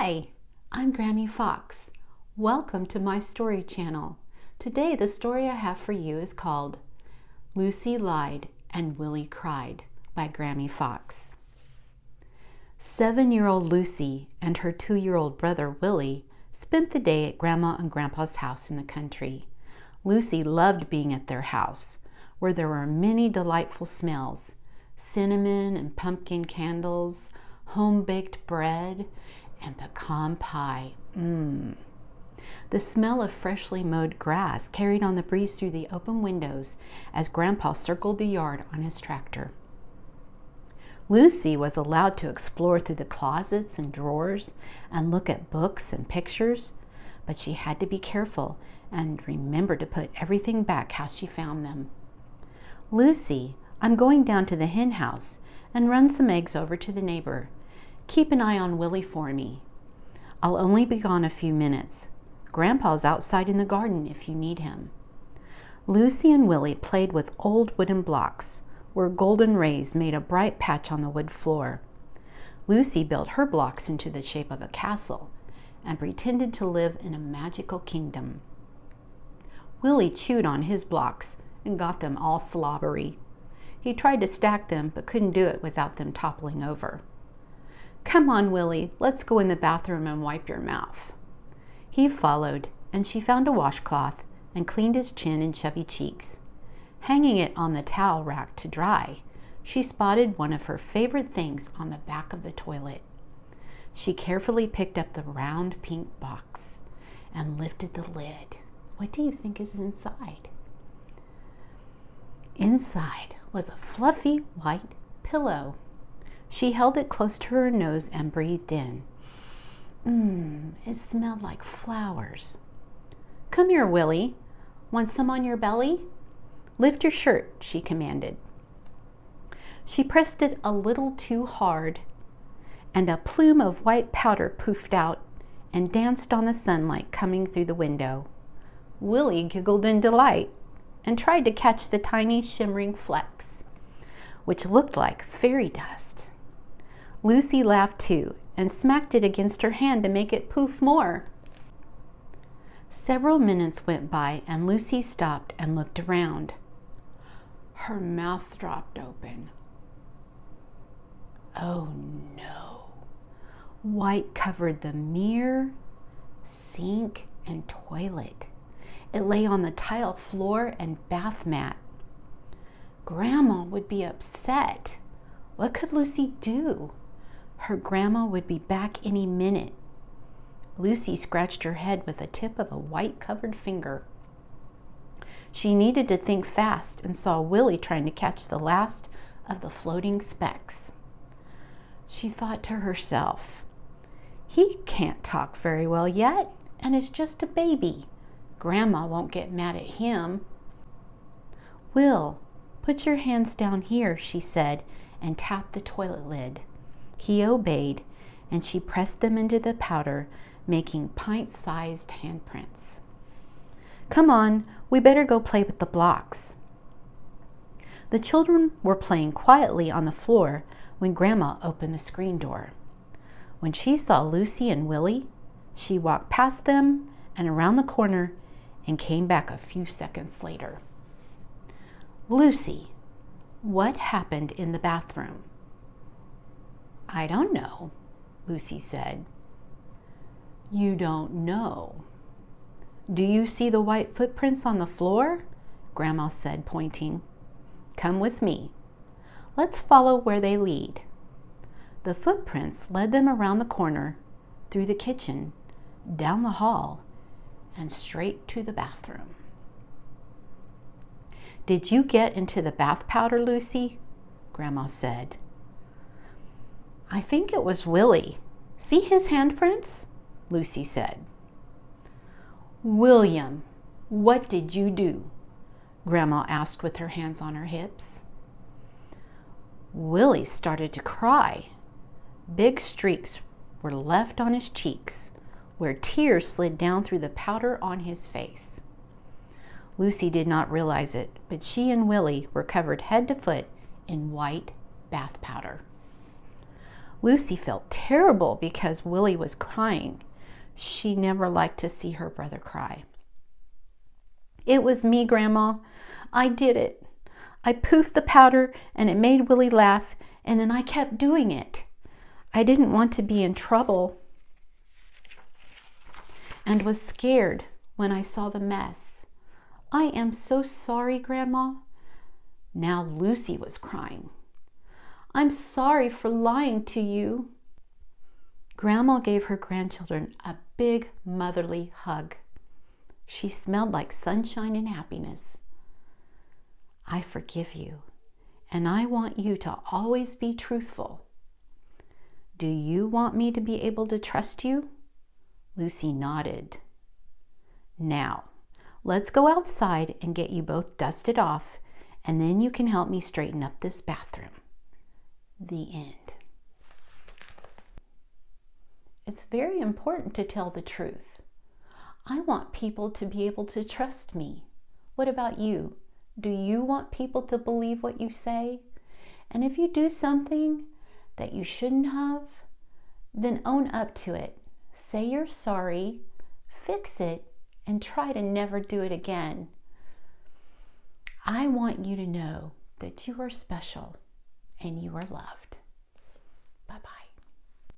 Hi, I'm Grammy Fox. Welcome to my story channel. Today the story I have for you is called Lucy Lied and Willy Cried by Grammy Fox. 7-year-old Lucy and her 2-year-old brother Willy spent the day at Grandma and Grandpa's house in the country. Lucy loved being at their house, where there were many delightful smells: cinnamon and pumpkin candles, home-baked bread, and pecan pie. The smell of freshly mowed grass carried on the breeze through the open windows as Grandpa circled the yard on his tractor. Lucy was allowed to explore through the closets and drawers and look at books and pictures, but she had to be careful and remember to put everything back how she found them. "Lucy, I'm going down to the hen house and run some eggs over to the neighbor. Keep an eye on Willy for me. I'll only be gone a few minutes. Grandpa's outside in the garden if you need him." Lucy and Willy played with old wooden blocks, where golden rays made a bright patch on the wood floor. Lucy built her blocks into the shape of a castle and pretended to live in a magical kingdom. Willy chewed on his blocks and got them all slobbery. He tried to stack them but couldn't do it without them toppling over. "Come on, Willy, let's go in the bathroom and wipe your mouth." He followed, and she found a washcloth and cleaned his chin and chubby cheeks. Hanging it on the towel rack to dry, she spotted one of her favorite things on the back of the toilet. She carefully picked up the round pink box and lifted the lid. What do you think is inside? Inside was a fluffy white pillow. She held it close to her nose and breathed in. It smelled like flowers. "Come here, Willy. Want some on your belly?" "Lift your shirt," she commanded. She pressed it a little too hard, and a plume of white powder poofed out and danced on the sunlight coming through the window. Willy giggled in delight and tried to catch the tiny shimmering flecks, which looked like fairy dust. Lucy laughed too and smacked it against her hand to make it poof more. Several minutes went by and Lucy stopped and looked around. Her mouth dropped open. Oh no! White covered the mirror, sink, and toilet. It lay on the tile floor and bath mat. Grandma would be upset. What could Lucy do? Her grandma would be back any minute. Lucy scratched her head with the tip of a white-covered finger. She needed to think fast and saw Willy trying to catch the last of the floating specks. She thought to herself, "He can't talk very well yet and is just a baby. Grandma won't get mad at him." "Will, put your hands down here," she said, and tapped the toilet lid. He obeyed, and she pressed them into the powder, making pint-sized handprints. "Come on, we better go play with the blocks." The children were playing quietly on the floor when Grandma opened the screen door. When she saw Lucy and Willy, she walked past them and around the corner and came back a few seconds later. "Lucy, what happened in the bathroom?" "I don't know," Lucy said. "You don't know? Do you see the white footprints on the floor?" Grandma said, pointing. "Come with me. Let's follow where they lead." The footprints led them around the corner, through the kitchen, down the hall, and straight to the bathroom. "Did you get into the bath powder, Lucy?" Grandma said. "I think it was Willy. See his handprints?" Lucy said. "William, what did you do?" Grandma asked with her hands on her hips. Willy started to cry. Big streaks were left on his cheeks, where tears slid down through the powder on his face. Lucy did not realize it, but she and Willy were covered head to foot in white bath powder. Lucy felt terrible because Willy was crying. She never liked to see her brother cry. "It was me, Grandma. I did it. I poofed the powder and it made Willy laugh, and then I kept doing it. I didn't want to be in trouble and was scared when I saw the mess. I am so sorry, Grandma." Now Lucy was crying. "I'm sorry for lying to you." Grandma gave her grandchildren a big motherly hug. She smelled like sunshine and happiness. "I forgive you, and I want you to always be truthful. Do you want me to be able to trust you?" Lucy nodded. "Now, let's go outside and get you both dusted off, and then you can help me straighten up this bathroom." The end. It's very important to tell the truth. I want people to be able to trust me. What about you? Do you want people to believe what you say? And if you do something that you shouldn't have, then own up to it. Say you're sorry, fix it, and try to never do it again. I want you to know that you are special and you are loved.